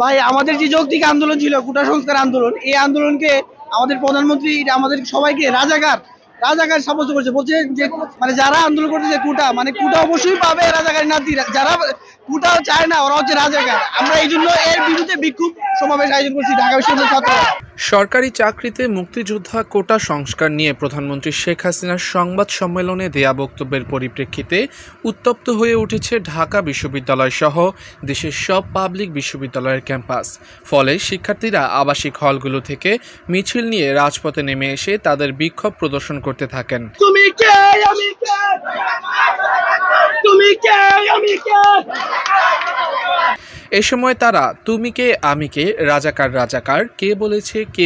ভাই আমাদের যে যৌক্তিক আন্দোলন ছিল কোটা সংস্কার আন্দোলন, এই আন্দোলনকে আমাদের প্রধানমন্ত্রী আমাদের সবাইকে রাজাকার রাজাকার সাব্যস্ত করেছে। বলছে যে মানে যারা আন্দোলন করতেছে কোটা মানে কোটা অবশ্যই পাবে, রাজাকারী নাতি যারা কোটাও চায় না ওরা হচ্ছে রাজাকার। আমরা এই জন্য এর বিরুদ্ধে বিক্ষোভ সমাবেশ আয়োজন করছি ঢাকা বিশ্ববিদ্যালয়ের ছাত্ররা। সরকারি চাকরিতে মুক্তিযোদ্ধা কোটা সংস্কার নিয়ে প্রধানমন্ত্রী শেখ হাসিনার সংবাদ সম্মেলনে দেয়া বক্তব্যের পরিপ্রেক্ষিতে উত্তপ্ত হয়ে উঠেছে ঢাকা বিশ্ববিদ্যালয় সহ দেশের সব পাবলিক বিশ্ববিদ্যালয়ের ক্যাম্পাস। ফলে শিক্ষার্থীরা আবাসিক হলগুলো থেকে মিছিল নিয়ে রাজপথে নেমে এসে তাদের বিক্ষোভ প্রদর্শন করতে থাকেন। তুমি কে আমি কে, তুমি কে আমি কে। এ সময় তারা তুমি কে আমি কে, রাজাকার রাজাকার, কে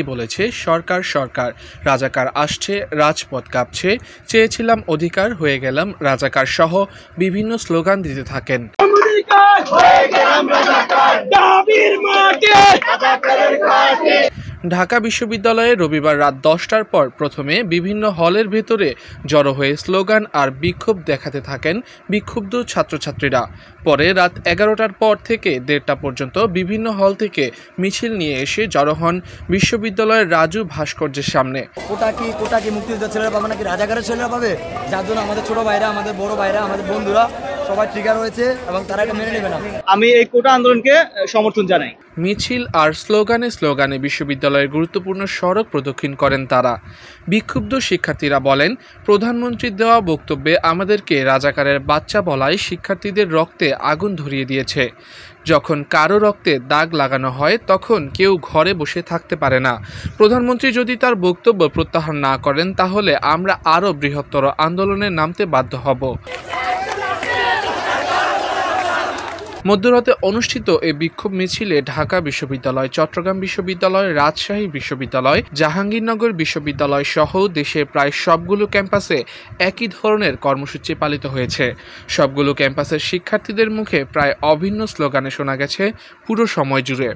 বলেছে সরকার সরকার, রাজাকার আসছে রাজপথ কাঁপছে, চেয়েছিলাম অধিকার হয়ে গেলাম রাজাকার সহ বিভিন্ন স্লোগান দিতে থাকেন। ঢাকা বিশ্ববিদ্যালয়ে রবিবার রাত 10টার পর প্রথমে বিভিন্ন হলের ভেতরে জড়ো হয়ে স্লোগান আর বিক্ষোভ দেখাতে থাকেন বিক্ষুব্ধ ছাত্রছাত্রীরা। পরে রাত 11টার পর থেকে 1:30টা পর্যন্ত বিভিন্ন হল থেকে মিছিল নিয়ে এসে জড়ো হন বিশ্ববিদ্যালয়ের রাজু ভাস্কর্যের সামনে। কোটা কি মুক্তিযোদ্ধা ছেলেরা পাবে নাকি রাজাকারের ছেলেরা পাবে? যার জন্য আমাদের ছোট ভাইরা, আমাদের বড় ভাইরা, আমাদের বন্ধুরা সবাই ট্রিগার হয়েছে এবং তারা এটা মেনে নেবে না। আমি এই কোটা আন্দোলনকে সমর্থন জানাই। মিছিল আর স্লোগানে বিশ্ববিদ্যালয়ের গুরুত্বপূর্ণ সড়ক প্রদক্ষিণ করেন তারা। বিক্ষুব্ধ শিক্ষার্থীরা বলেন, প্রধানমন্ত্রীর দেওয়া বক্তব্যে আমাদেরকে রাজাকারের বাচ্চা বলায় শিক্ষার্থীদের রক্তে আগুন ধরিয়ে দিয়েছে। যখন কারো রক্তে দাগ লাগানো হয় তখন কেউ ঘরে বসে থাকতে পারে না। প্রধানমন্ত্রী যদি তার বক্তব্য প্রত্যাহার না করেন তাহলে আমরা আরও বৃহত্তর আন্দোলনে নামতে বাধ্য হব। মধ্যরাতে অনুষ্ঠিত এই বিক্ষোভ মিছিলে ঢাকা বিশ্ববিদ্যালয়, চট্টগ্রাম বিশ্ববিদ্যালয়, রাজশাহী বিশ্ববিদ্যালয়, জাহাঙ্গীরনগর বিশ্ববিদ্যালয় সহ দেশের প্রায় সবগুলো ক্যাম্পাসে একই ধরনের কর্মসূচি পালিত হয়েছে। সবগুলো ক্যাম্পাসের শিক্ষার্থীদের মুখে প্রায় অভিন্ন স্লোগানে শোনা গেছে পুরো সময় জুড়ে।